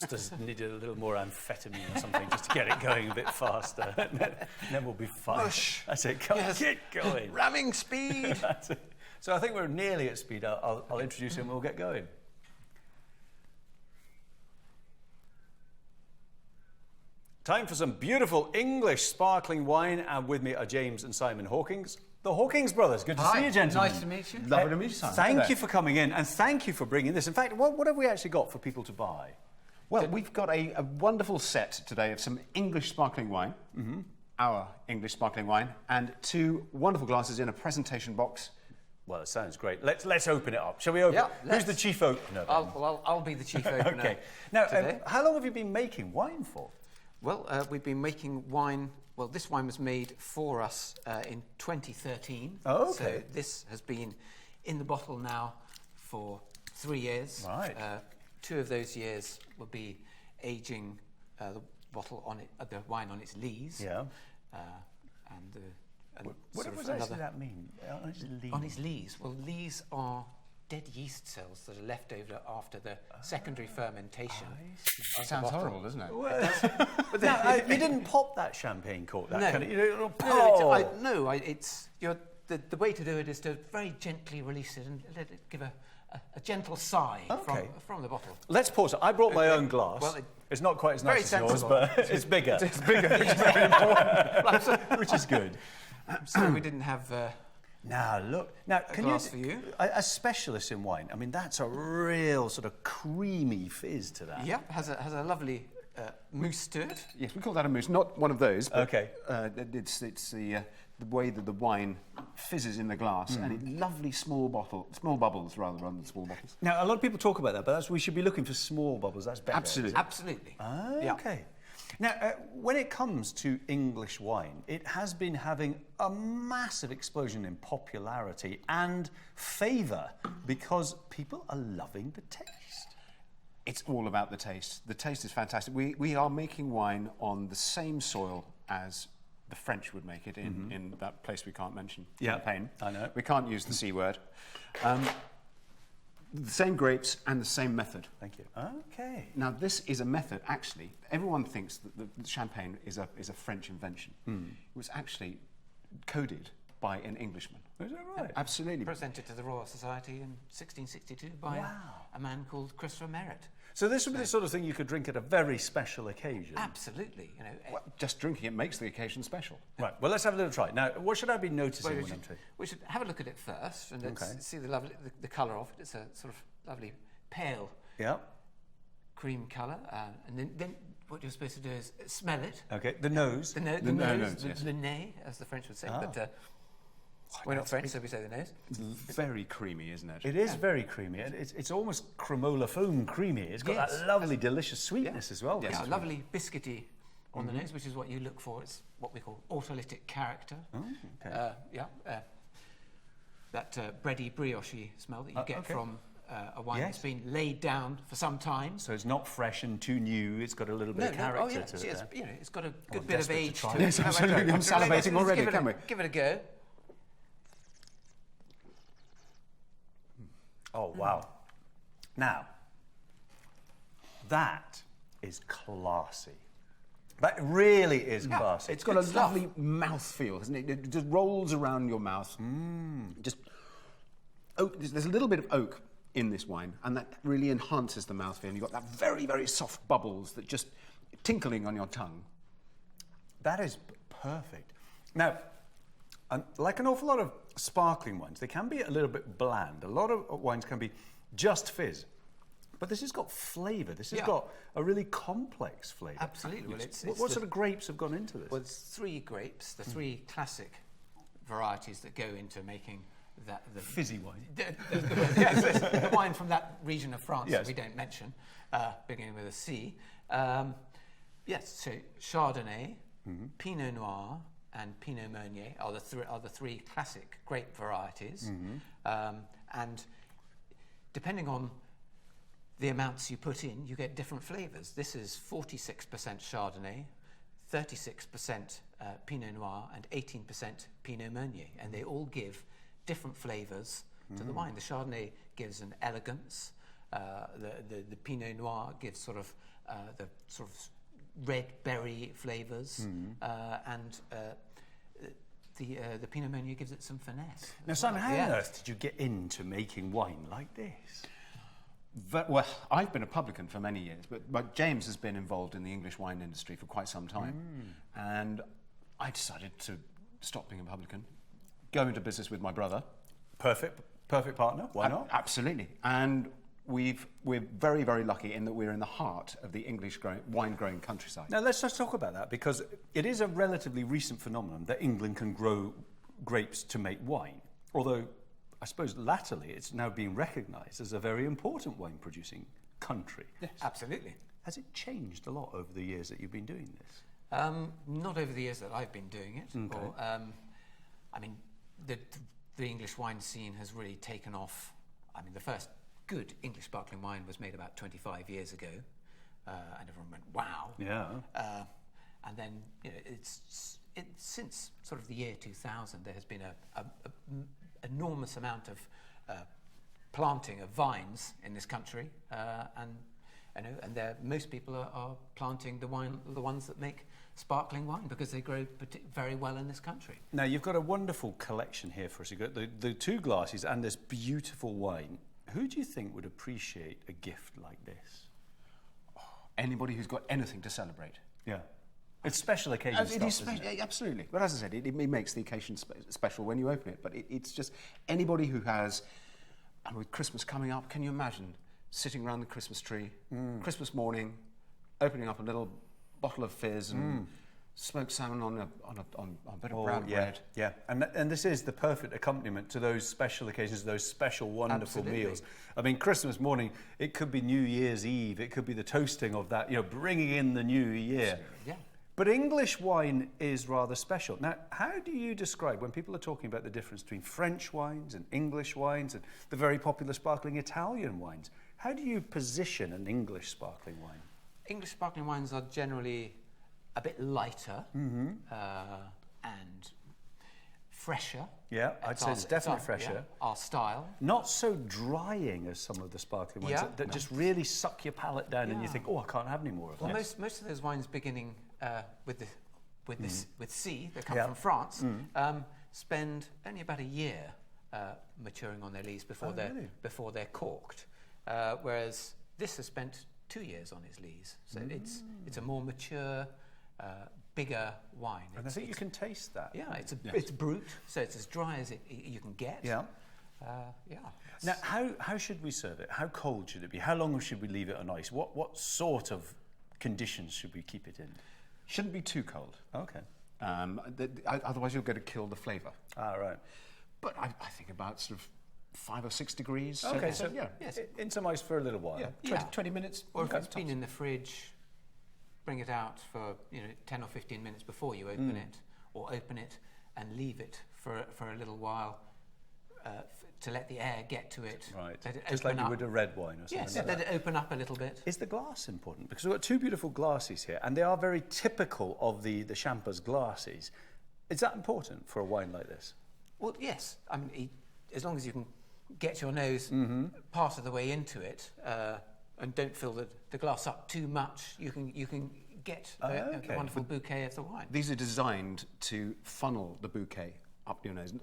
Just need a little more amphetamine or something just to get it going a bit faster. Then we'll be fine. Push. That's it. Come on, get going. Ramming speed. That's it. So I think we're nearly at speed. I'll introduce him and we'll get going. Time for some beautiful English sparkling wine, and with me are James and Simon Hawkins, the Hawkins Brothers. Good to see you, gentlemen. Nice to meet you. Lovely to meet you, Simon. Thank you for coming in, and thank you for bringing this. In fact, what have we actually got for people to buy? Well, we've got a wonderful set today of some English sparkling wine, our English sparkling wine, and two wonderful glasses in a presentation box. Well, it sounds great. Let's open it up. Shall we open? Yeah, Who's the chief opener? I'll be the chief opener. Okay. Now, today. how long have you been making wine for? Well, we've been making wine. Well, this wine was made for us in 2013. Oh, okay. So this has been in the bottle now for 3 years. Right. 2 of those years will be aging the bottle on it, the wine on its lees. Yeah. What sort of does actually that mean? On its lees? On its lees. Well, lees are dead yeast cells that are left over after the secondary fermentation. Sounds horrible, doesn't it? But now, you didn't pop that champagne cork, that No. kind of. The way to do it is to very gently release it and let it give a gentle sigh from the bottle. Let's pause it. I brought my own glass. Well, it's not quite as nice as yours, sensible. but it's bigger. It's bigger. It's very important. Which is good. So we didn't have. Now look. Now can glass for you. A specialist in wine. I mean, that's a real sort of creamy fizz to that. Yeah, has a lovely mousse to it. Yes, we call that a mousse. Not one of those. But, Okay. It's the way that the wine fizzes in the glass, and lovely small bubbles rather than small bottles. Now a lot of people talk about that, but we should be looking for small bubbles. That's better. Absolutely. Absolutely. Yeah. Okay. Now, when it comes to English wine, it has been having a massive explosion in popularity and favour because people are loving the taste. It's all about the taste. The taste is fantastic. We are making wine on the same soil as the French would make it in that place we can't mention. Yeah, Champagne. I know. We can't use the C word. The same grapes and the same method. Thank you. Okay. Now, this is a method, actually. Everyone thinks that the champagne is a French invention. It was actually coded by an Englishman. Is that right? Absolutely. Presented to the Royal Society in 1662 by a man called Christopher Merritt. So this would be the sort of thing you could drink at a very special occasion. Absolutely. You know. Well, just drinking it makes the occasion special. Right. Well, let's have a little try. Now, what should I be noticing when I'm tasting? We should have a look at it first and let's see the colour of it. It's a sort of lovely pale cream colour. And then what you're supposed to do is smell it. Okay. The nose. The nose, yes. Le nez, as the French would say. But we're not French, so we say the nose. It's very creamy, isn't it? It is very creamy. It's almost cremola foam creamy. It's got that lovely, delicious sweetness as well. Yeah, lovely biscuity on the nose, which is what you look for. It's what we call autolytic character. Oh, okay. That bready, brioche smell that you get from a wine Yes. that's been laid down for some time. So it's not fresh and too new. It's got a little bit of character to it. It's got a good bit of desperate to age try to it. it. Yes, absolutely. I'm salivating already, can we? Give it a go. Oh, wow. Now, that is classy. That really is classy. It's got a lovely mouthfeel, hasn't it? It just rolls around your mouth. Just oak. There's a little bit of oak in this wine, and that really enhances the mouthfeel. And you've got that very, very soft bubbles that just tinkling on your tongue. That is perfect. Now, like an awful lot of sparkling wines, they can be a little bit bland. A lot of wines can be just fizz. But this has got flavour. This has got a really complex flavour. Absolutely. Well, what sort of grapes have gone into this? Well, it's 3 grapes, the 3 classic varieties that go into making the fizzy wine. The wine from that region of France that Yes. we don't mention, beginning with a C. So Chardonnay, Pinot Noir, and Pinot Meunier are the 3 classic grape varieties. And depending on the amounts you put in, you get different flavours. This is 46% Chardonnay, 36% Pinot Noir, and 18% Pinot Meunier. And they all give different flavours to the wine. The Chardonnay gives an elegance. The Pinot Noir gives sort of the sort of red berry flavours, and the Pinot Meunier gives it some finesse. Now, Simon, how on earth did you get into making wine like this? Well, I've been a publican for many years, but James has been involved in the English wine industry for quite some time. And I decided to stop being a publican, go into business with my brother. Perfect partner. Why not? Absolutely. And we're very, very lucky in that we're in the heart of the English wine-growing countryside. Now, let's just talk about that, because it is a relatively recent phenomenon that England can grow grapes to make wine. Although, I suppose latterly it's now being recognised as a very important wine-producing country. Yes. Absolutely. Has it changed a lot over the years that you've been doing this? Not over the years that I've been doing it. Okay. Or, I mean, the English wine scene has really taken off. I mean, the first good English sparkling wine was made about 25 years ago, and everyone went, wow. Yeah. And then it's since sort of the year 2000, there has been a enormous amount of planting of vines in this country, and most people are planting the ones that make sparkling wine because they grow very well in this country. Now, you've got a wonderful collection here for us. You've got the two glasses and this beautiful wine. Who do you think would appreciate a gift like this? Anybody who's got anything to celebrate. Yeah. It's special occasion stuff, isn't it? Absolutely. But as I said, it makes the occasion special when you open it. But it's just anybody who has, and with Christmas coming up, can you imagine sitting around the Christmas tree, Christmas morning, opening up a little bottle of fizz and smoked salmon on a bit of brown bread. Yeah, and this is the perfect accompaniment to those special occasions, those special, wonderful meals. I mean, Christmas morning, it could be New Year's Eve, it could be the toasting of that, bringing in the new year. Yeah. But English wine is rather special. Now, how do you describe, when people are talking about the difference between French wines and English wines and the very popular sparkling Italian wines, how do you position an English sparkling wine? English sparkling wines are generally a bit lighter and fresher. Yeah, I'd say it's definitely fresher. Yeah, our style. Not so drying as some of the sparkling wines that just really suck your palate down and you think, oh, I can't have any more of this. Most of those wines beginning with C that come from France spend only about a year maturing on their lees before they're corked, whereas this has spent 2 years on its lees. So it's a more mature, bigger wine. And I think you can taste that. Yeah, it's brut, so it's as dry as you can get. Yeah. Yeah. Now, how should we serve it? How cold should it be? How long should we leave it on ice? What sort of conditions should we keep it in? Shouldn't be too cold. Okay. Otherwise you'll get to kill the flavour. Ah, right. But I think about sort of 5 or 6 degrees. Okay, so yes. In some ice for a little while. Yeah, 20 minutes. Or if it's been in the fridge, bring it out for 10 or 15 minutes before you open it, or open it and leave it for a little while to let the air get to it. Right. Let it just open like up. you would a red wine or something Yes, like let that. it open up a little bit. Is the glass important? Because we've got two beautiful glasses here, and they are very typical of the Champa's glasses. Is that important for a wine like this? Well, yes. I mean, as long as you can get your nose part of the way into it and don't fill the glass up too much, you can get the wonderful bouquet of the wine. These are designed to funnel the bouquet up your nose.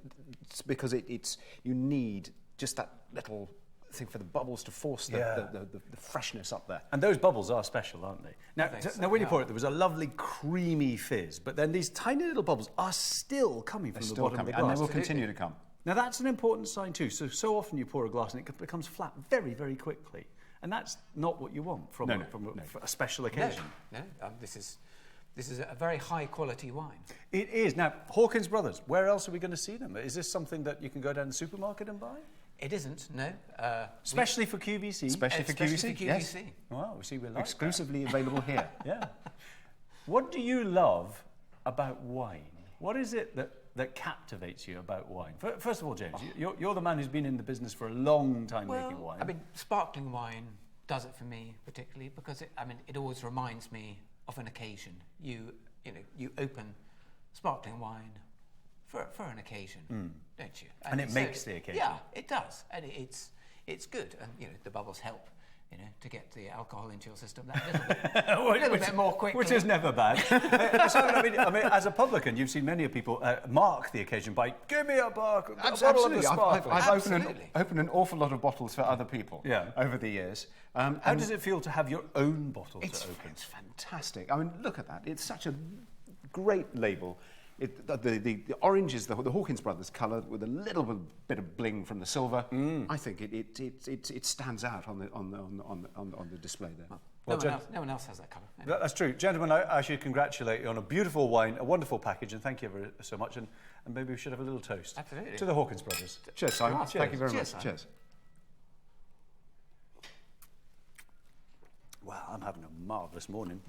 It's because you need just that little thing for the bubbles to force the freshness up there. And those bubbles are special, aren't they? Now, So, when you pour it, there was a lovely creamy fizz, but then these tiny little bubbles are still coming from the bottom of the glass. And they will continue to come. Now, that's an important sign too. So often you pour a glass and it becomes flat very, very quickly. And that's not what you want from a special occasion. No. This is a very high quality wine. It is. Now, Hawkins Bros, where else are we going to see them? Is this something that you can go down the supermarket and buy? It isn't, no. Especially for QVC? Especially for QVC, yes. Wow, we like exclusively available here. Yeah. What do you love about wine? What is it that captivates you about wine? First of all, James, you're the man who's been in the business for a long time making wine. I mean, sparkling wine does it for me particularly because it always reminds me of an occasion. You open sparkling wine for an occasion, don't you? And it makes the occasion. Yeah, it does, and it's good, and the bubbles help to get the alcohol into your system that little bit more quickly. Which is never bad. So, I mean, as a publican, you've seen many people mark the occasion by, give me a bottle of the Absolutely. sparkling. I've opened an awful lot of bottles for other people Yeah. over the years. How does it feel to have your own bottle to open? It's fantastic. I mean, look at that. It's such a great label. The orange is the Hawkins Brothers colour with a little bit of bling from the silver. I think it stands out on the display there. No one else has that colour. That's true. Gentlemen, I should congratulate you on a beautiful wine, a wonderful package, and thank you ever so much. And maybe we should have a little toast. Absolutely. To the Hawkins Brothers. Cheers, Simon. Cheers. Thank you very Cheers, much. Simon. Cheers. Well, I'm having a marvellous morning.